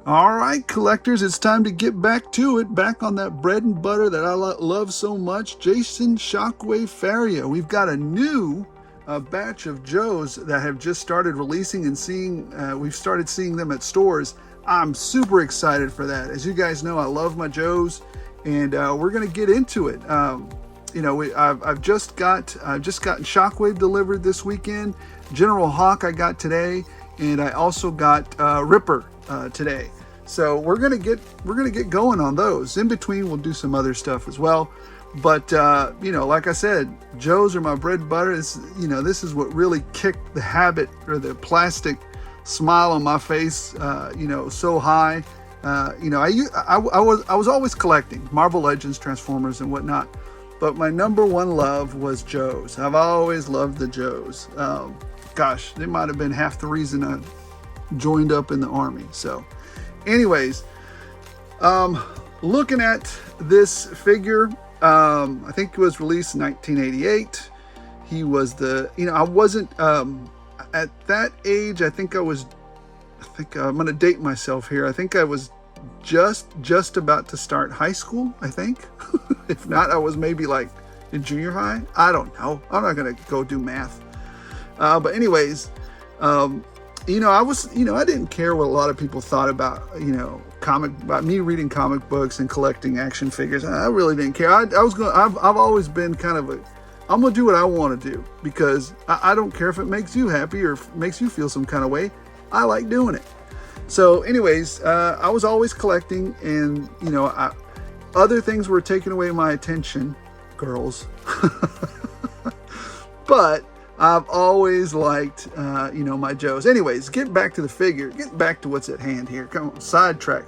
All right, collectors, it's time to get back to it. Back on that bread and butter that I love so much, Jason Shockwave Faria. We've got a new batch of Joes that have just started releasing and seeing. We've started seeing them at stores. I'm super excited for that. As you guys know, I love my Joes, and we're gonna get into it. I've just gotten Shockwave delivered this weekend. General Hawk I got today, and I also got Ripper today. So we're gonna get going on those. In between, we'll do some other stuff as well. But like I said, Joes are my bread and butter. This is what really kicked the habit or the plastic smile on my face. So high. I was always collecting Marvel Legends, Transformers, and whatnot. But my number one love was Joes. I've always loved the Joes. Gosh, they might have been half the reason I joined up in the Army. So anyways, looking at this figure, I think it was released in 1988. He was I wasn't, at that age, I think I'm going to date myself here. I think I was just about to start high school, I think. If not, I was maybe like in junior high. I don't know. I'm not going to go do math. But anyways, I didn't care what a lot of people thought about, about me reading comic books and collecting action figures. I really didn't care. I've always been kind of I'm going to do what I want to do because I don't care if it makes you happy or makes you feel some kind of way. I like doing it. So anyways, I was always collecting, and, other things were taking away my attention, girls. But I've always liked, my Joes. Anyways, getting back to the figure, getting back to what's at hand here. Come on, sidetrack.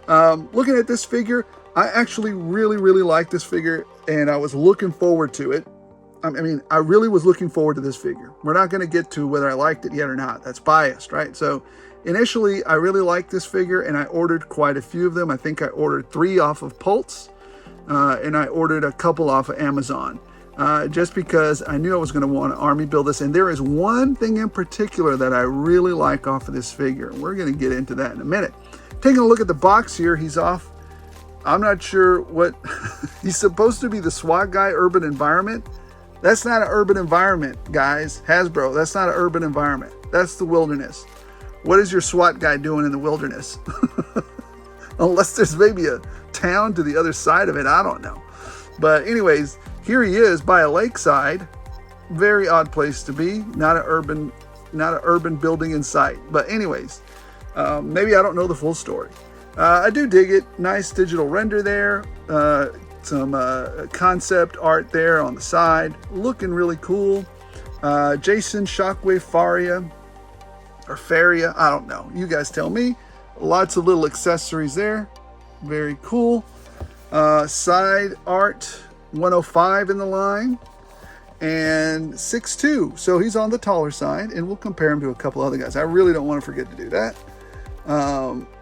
Looking at this figure, I actually really, really like this figure, and I was looking forward to it. I really was looking forward to this figure. We're not going to get to whether I liked it yet or not. That's biased, right? So initially, I really liked this figure, and I ordered quite a few of them. I think I ordered 3 off of Pulse, and I ordered a couple off of Amazon. Just because I knew I was going to want to army build this. And there is one thing in particular that I really like off of this figure. We're going to get into that in a minute. Taking a look at the box here, he's off. I'm not sure what... He's supposed to be the SWAT guy, urban environment. That's not an urban environment, guys. Hasbro, that's not an urban environment. That's the wilderness. What is your SWAT guy doing in the wilderness? Unless there's maybe a town to the other side of it. I don't know. But anyways... Here he is by a lakeside. Very odd place to be. Not an urban building in sight. But anyways, maybe I don't know the full story. I do dig it. Nice digital render there. Some concept art there on the side. Looking really cool. Jason Shockwave Faria. Or Faria. I don't know. You guys tell me. Lots of little accessories there. Very cool. Side art. 105 in the line, and 6'2", so he's on the taller side, and we'll compare him to a couple other guys. I really don't want to forget to do that.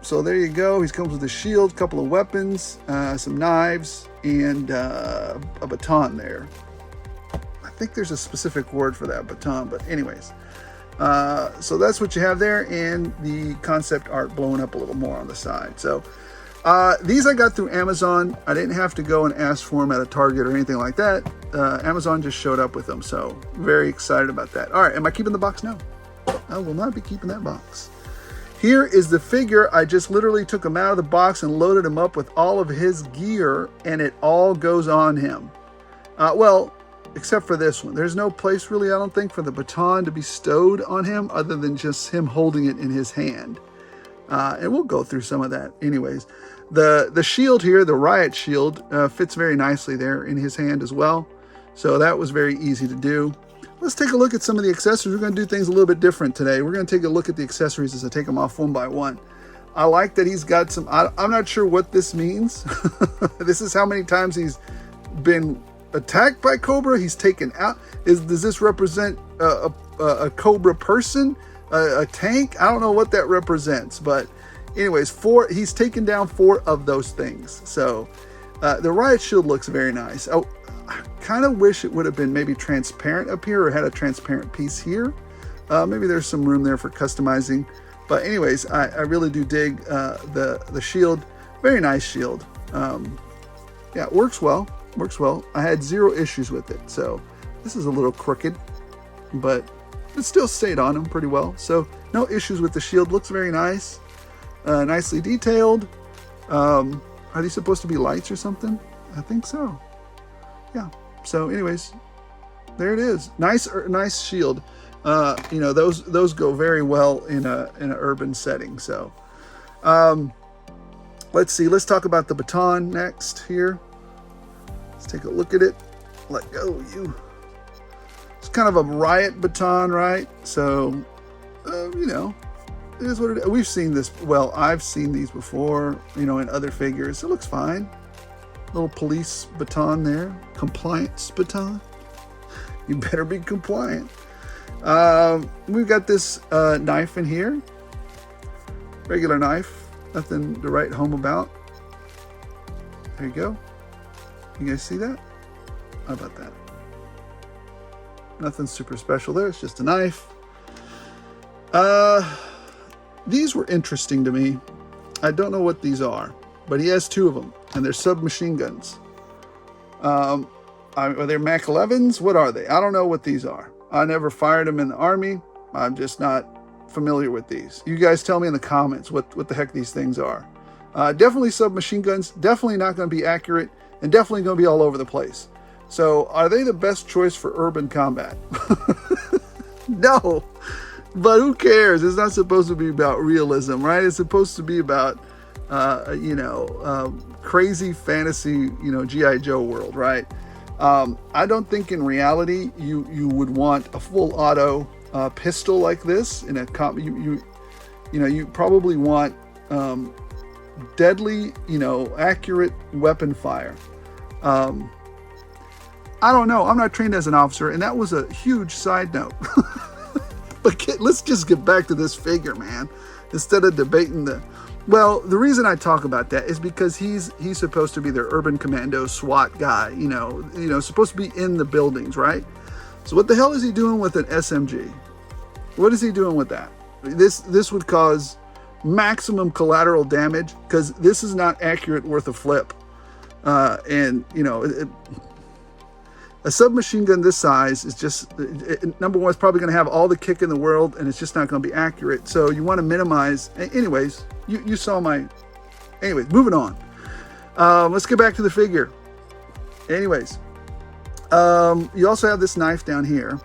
So there you go. He comes with a shield, couple of weapons, some knives, and a baton there. I think there's a specific word for that, baton, but anyways. So that's what you have there, and the concept art blowing up a little more on the side. So these I got through Amazon. I didn't have to go and ask for them at a Target or anything like that. Amazon just showed up with them, so very excited about that. All right, am I keeping the box? No, I will not be keeping that box. Here is the figure. I just literally took him out of the box and loaded him up with all of his gear, and it all goes on him. Well, except for this one. There's no place really, I don't think, for the baton to be stowed on him other than just him holding it in his hand. And we'll go through some of that anyways. The shield here, the riot shield, fits very nicely there in his hand as well. So that was very easy to do. Let's take a look at some of the accessories. We're going to do things a little bit different today. We're going to take a look at the accessories as I take them off one by one. I like that he's got some, I'm not sure what this means. This is how many times he's been attacked by Cobra. He's taken out. Does this represent a Cobra person? A tank? I don't know what that represents, but anyways, he's taken down 4 of those things. So the riot shield looks very nice. Oh, I kind of wish it would have been maybe transparent up here or had a transparent piece here. Maybe there's some room there for customizing. But anyways, I really do dig the shield. Very nice shield. Yeah, it works well. Works well. I had 0 issues with it. So this is a little crooked, but it still stayed on him pretty well. So no issues with the shield. Looks very nice. Nicely detailed. Are these supposed to be lights or something? I think so. Yeah. So anyways, there it is. Nice shield. You know, those go very well in an urban setting. So let's see. Let's talk about the baton next here. Let's take a look at it. Let go, you. It's kind of a riot baton, right? So, you know, it is what it is. We've seen this. Well, I've seen these before, you know, in other figures. It looks fine. Little police baton there. Compliance baton. You better be compliant. We've got this knife in here. Regular knife. Nothing to write home about. There you go. You guys see that? How about that? Nothing super special there. It's just a knife. These were interesting to me. I don't know what these are, but he has 2 of them, and they're submachine guns. Are they Mac 11s? What are they? I don't know what these are. I never fired them in the Army. I'm just not familiar with these. You guys tell me in the comments what the heck these things are. Definitely submachine guns. Definitely not going to be accurate, and definitely going to be all over the place. So are they the best choice for urban combat? No, but who cares? It's not supposed to be about realism, right? It's supposed to be about, you know, crazy fantasy, you know, G.I. Joe world, right? I don't think in reality you would want a full auto pistol like this in a you know, you probably want deadly, you know, accurate weapon fire. I don't know. I'm not trained as an officer, and that was a huge side note. But let's just get back to this figure, man. Instead of debating well, the reason I talk about that is because he's supposed to be their urban commando SWAT guy. You know, supposed to be in the buildings, right? So what the hell is he doing with an SMG? What is he doing with that? This would cause maximum collateral damage because this is not accurate worth a flip. And you know, a submachine gun this size is just, number one, it's probably going to have all the kick in the world, and it's just not going to be accurate. So you want to minimize. Anyways, you saw my. Anyways, moving on. Let's get back to the figure. Anyways, you also have this knife down here.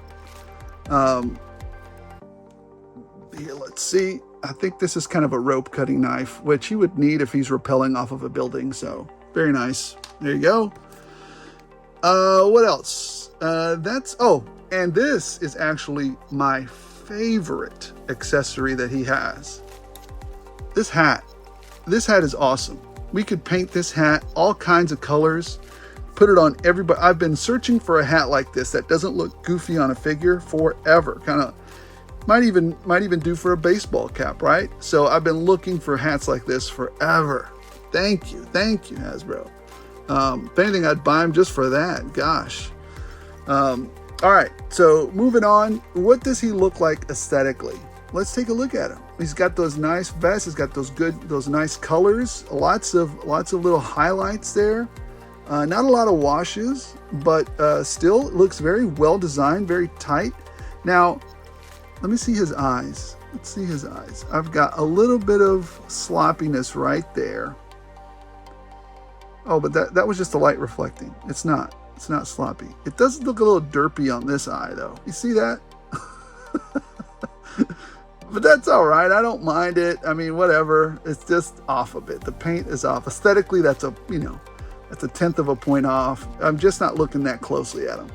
Here, let's see. I think this is kind of a rope cutting knife, which he would need if he's rappelling off of a building. So very nice. There you go. What else? And this is actually my favorite accessory that he has. This hat. This hat is awesome. We could paint this hat all kinds of colors, put it on everybody. I've been searching for a hat like this that doesn't look goofy on a figure forever. Kind of might even do for a baseball cap, right? So I've been looking for hats like this forever. Thank you, Hasbro. If anything, I'd buy him just for that. Gosh. All right. So moving on. What does he look like aesthetically? Let's take a look at him. He's got those nice vests. He's got those nice colors. Lots of little highlights there. Not a lot of washes, but still looks very well designed, very tight. Now, let me see his eyes. Let's see his eyes. I've got a little bit of sloppiness right there. Oh, but that was just the light reflecting. It's not sloppy. It does look a little derpy on this eye, though. You see that? But that's all right. I don't mind it. I mean, whatever. It's just off a bit. The paint is off. Aesthetically, that's a 1/10 of a point off. I'm just not looking that closely at him.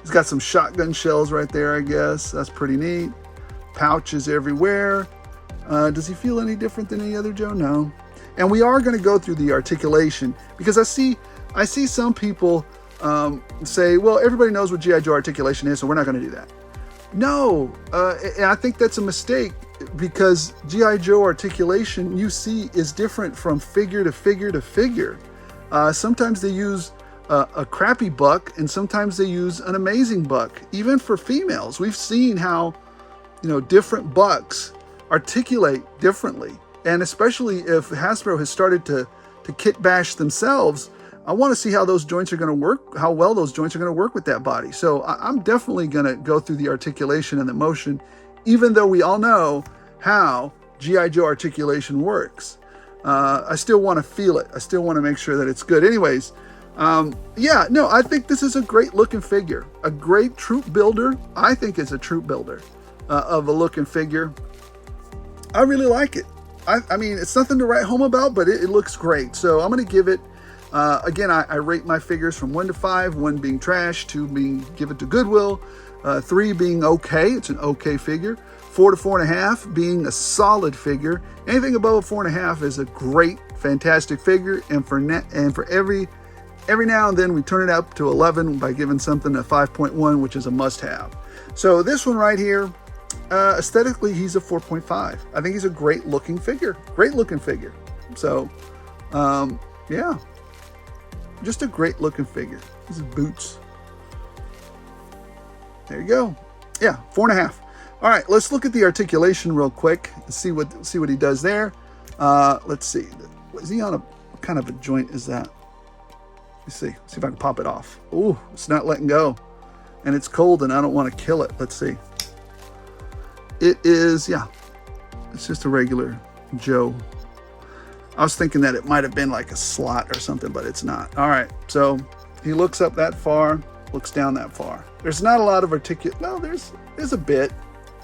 He's got some shotgun shells right there, I guess. That's pretty neat. Pouches everywhere. Does he feel any different than any other Joe? No. And we are going to go through the articulation because I see some people say, well, everybody knows what G.I. Joe articulation is, so we're not going to do that. No, and I think that's a mistake because G.I. Joe articulation, you see, is different from figure to figure to figure. Sometimes they use a crappy buck, and sometimes they use an amazing buck. Even for females, we've seen how, different bucks articulate differently. And especially if Hasbro has started to kit bash themselves, I want to see how those joints are going to work, how well those joints are going to work with that body. So I'm definitely going to go through the articulation and the motion, even though we all know how G.I. Joe articulation works. I still want to feel it. I still want to make sure that it's good. Anyways, yeah, no, I think this is a great looking figure, a great troop builder. I think it's a troop builder of a looking figure. I really like it. I mean, it's nothing to write home about, but it looks great. So I'm going to give it, again, I rate my figures from 1 to 5, 1 being trash, 2 being give it to Goodwill, 3 being okay, it's an okay figure, 4 to 4.5 being a solid figure. Anything above a 4.5 is a great, fantastic figure, and for every now and then we turn it up to 11 by giving something a 5.1, which is a must-have. So this one right here, aesthetically, he's a 4.5. I think he's a great looking figure. So, yeah, just a great looking figure. These are boots. There you go. Yeah, 4.5. All right, let's look at the articulation real quick and see what he does there. Let's see. Is he on what kind of a joint is that? Let's see if I can pop it off. Ooh, it's not letting go, and it's cold, and I don't want to kill it. Let's see. It is, yeah, it's just a regular Joe. I was thinking that it might have been like a slot or something, but it's not. All right, so he looks up that far, looks down that far. There's not a lot of no, there's a bit.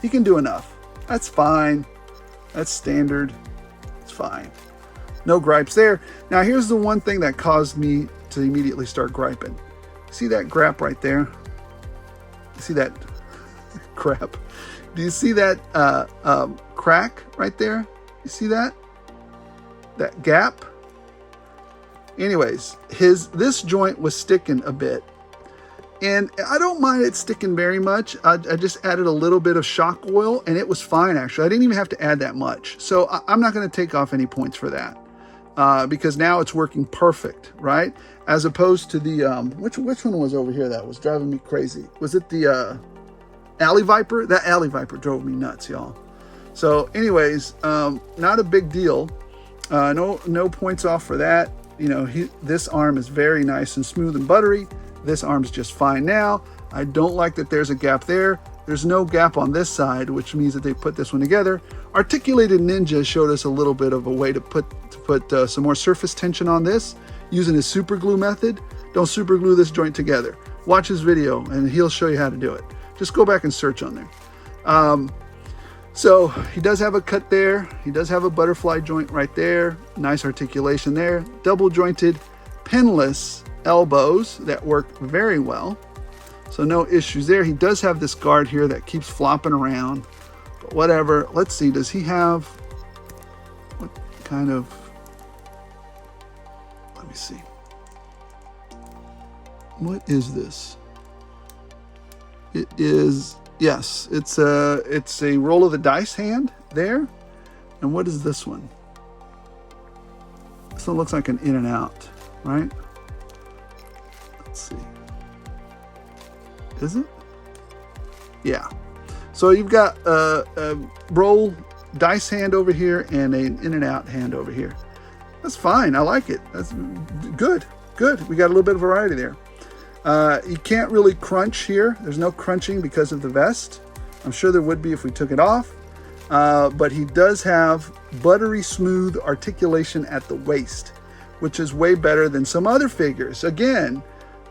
He can do enough. That's fine. That's standard. It's fine. No gripes there. Now, here's the one thing that caused me to immediately start griping. See that grap right there? You see that crap? Do you see that crack right there? You see that? That gap? Anyways, this joint was sticking a bit. And I don't mind it sticking very much. I just added a little bit of shock oil, and it was fine, actually. I didn't even have to add that much. So I'm not going to take off any points for that. Because now it's working perfect, right? As opposed to the, which one was over here that was driving me crazy? Was it the Alley Viper? That Alley Viper drove me nuts, y'all. So anyways, not a big deal. No points off for that. You know, this arm is very nice and smooth and buttery. This arm's just fine now. I don't like that there's a gap there. There's no gap on this side, which means that they put this one together. Articulated Ninja showed us a little bit of a way to put some more surface tension on this using his super glue method. Don't super glue this joint together. Watch his video and he'll show you how to do it. Just go back and search on there. So he does have a cut there. He does have a butterfly joint right there. Nice articulation there. Double jointed, pinless elbows that work very well. So no issues there. He does have this guard here that keeps flopping around, but whatever. Let's see, does he have, what kind of, let me see. What is this? It is, yes, it's a roll of the dice hand there. And what is this one? This one looks like an in and out, right? Let's see. Is it? Yeah. So you've got a roll dice hand over here and an in and out hand over here. That's fine. I like it. That's good. Good. We got a little bit of variety there. You can't really crunch here. There's no crunching because of the vest. I'm sure there would be if we took it off. But he does have buttery smooth articulation at the waist, which is way better than some other figures. Again,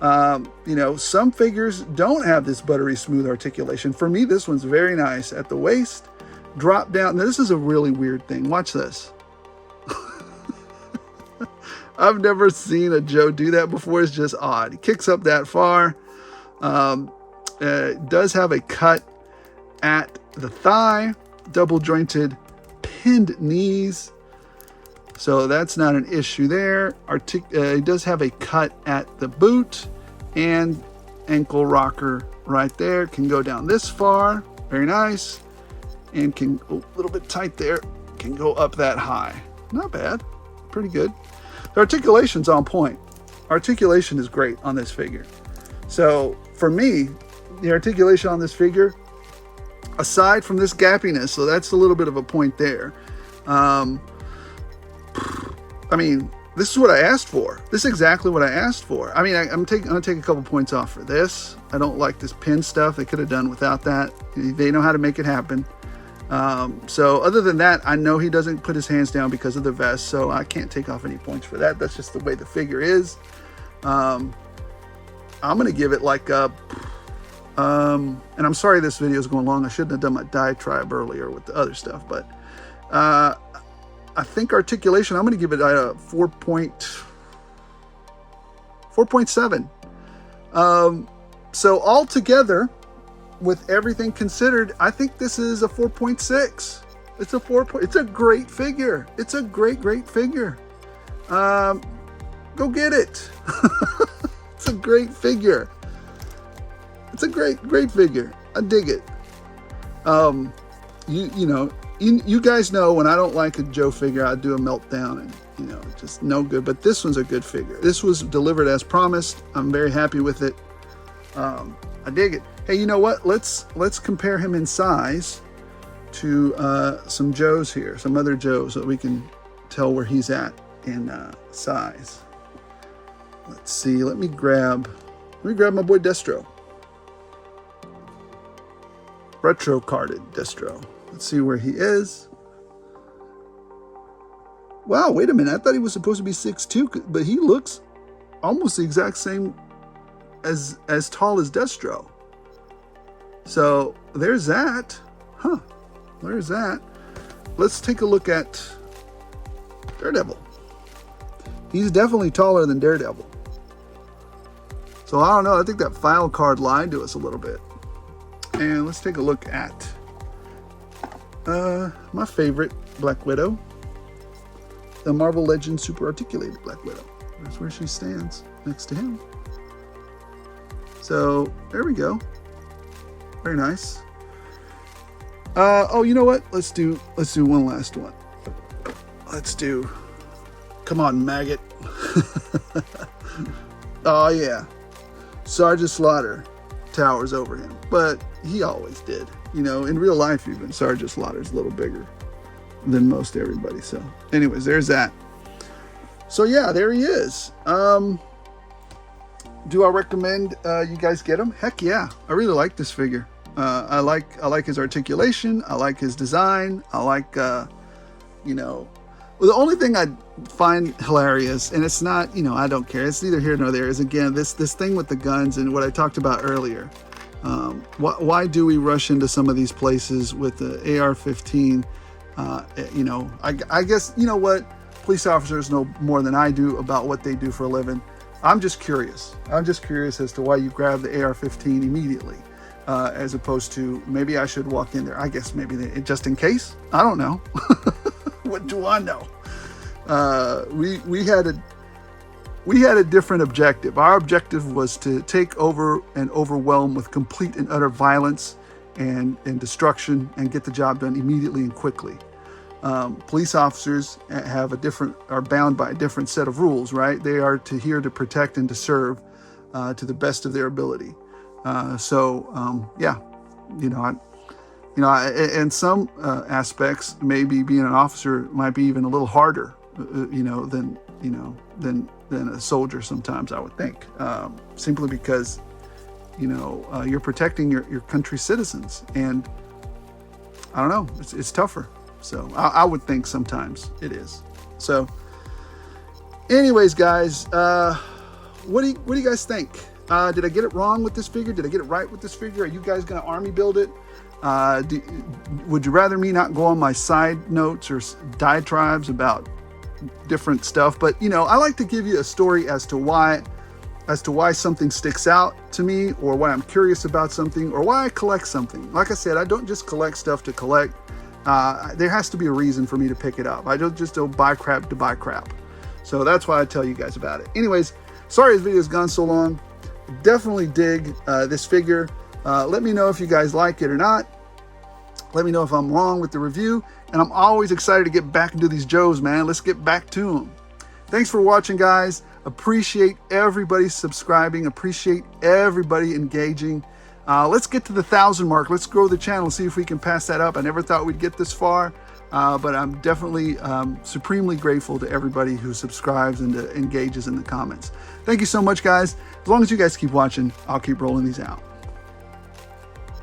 you know, some figures don't have this buttery smooth articulation. For me, this one's very nice at the waist. Drop down. Now, this is a really weird thing. Watch this. I've never seen a Joe do that before. It's just odd. He kicks up that far. Does have a cut at the thigh. Double jointed pinned knees. So that's not an issue there. He does have a cut at the boot and ankle rocker right there. Can go down this far. Very nice. And can, a little bit tight there, can go up that high. Not bad. Pretty good. The articulation's on point. Articulation is great on this figure. So for me, the articulation on this figure, aside from this gappiness, so that's a little bit of a point there. I mean, this is what I asked for. This is exactly what I asked for. I mean, I'm gonna take a couple points off for this. I don't like this pin stuff. They could have done without that. They know how to make it happen. So other than that, I know he doesn't put his hands down because of the vest, so I can't take off any points for that. That's just the way the figure is. I'm gonna give it like a, and I'm sorry this video is going long. I shouldn't have done my diatribe earlier with the other stuff, but I think articulation, I'm gonna give it a 4.7. So altogether, with everything considered, I think this is a 4.6. It's a it's a great figure. It's a great figure. Go get it. It's a great figure. It's a great figure. I dig it. You guys know when I don't like a Joe figure, I do a meltdown and just no good. But this one's a good figure. This was delivered as promised. I'm very happy with it. I dig it. Hey, you know what? Let's compare him in size to some Joes here, some other Joes, so that we can tell where he's at in size. Let's see. Let me grab my boy Destro. Retro carded Destro. Let's see where he is. Wow, wait a minute. I thought he was supposed to be 6'2", but he looks almost the exact same as tall as Destro. So there's that. Huh. There's that. Let's take a look at Daredevil. He's definitely taller than Daredevil. So I don't know. I think that file card lied to us a little bit. And let's take a look at my favorite Black Widow, the Marvel Legends Super Articulated Black Widow. That's where she stands next to him. So there we go. Very nice. Oh, you know what? Let's do one last one. Let's do. Come on, maggot. Oh yeah, Sergeant Slaughter towers over him, but he always did. In real life, even Sergeant Slaughter's a little bigger than most everybody. So, anyways, there's that. So yeah, there he is. Do I recommend you guys get him? Heck yeah, I really like this figure. I like his articulation. I like his design. I like, well, the only thing I find hilarious, and it's not, I don't care. It's neither here nor there. Is again this thing with the guns and what I talked about earlier. Why do we rush into some of these places with the AR-15? I guess what police officers know more than I do about what they do for a living. I'm just curious. I'm just curious as to why you grab the AR-15 immediately. As opposed to maybe I should walk in there. I guess maybe just in case. I don't know. What do I know? We had a different objective. Our objective was to take over and overwhelm with complete and utter violence and destruction and get the job done immediately and quickly. Police officers are bound by a different set of rules, right? They are here to protect and to serve to the best of their ability. Yeah, in some aspects, maybe being an officer might be even a little harder, than a soldier. Sometimes I would think, simply because, you're protecting your country's citizens, and I don't know, it's tougher. So I would think sometimes it is. So, anyways, guys, what do you guys think? Did I get it wrong with this figure? Did I get it right with this figure? Are you guys going to army build it? Would you rather me not go on my side notes or diatribes about different stuff? But, I like to give you a story as to why something sticks out to me, or why I'm curious about something, or why I collect something. Like I said, I don't just collect stuff to collect. There has to be a reason for me to pick it up. I don't buy crap to buy crap. So that's why I tell you guys about it. Anyways, sorry this video's gone so long. Definitely dig this figure. Let me know if you guys like it or not. Let me know if I'm wrong with the review. And I'm always excited to get back into these Joes, man. Let's get back to them. Thanks for watching, guys. Appreciate everybody subscribing. Appreciate everybody engaging. Let's get to the 1,000 mark. Let's grow the channel, see if we can pass that up. I never thought we'd get this far, but I'm definitely supremely grateful to everybody who subscribes and engages in the comments. Thank you so much, guys. As long as you guys keep watching, I'll keep rolling these out.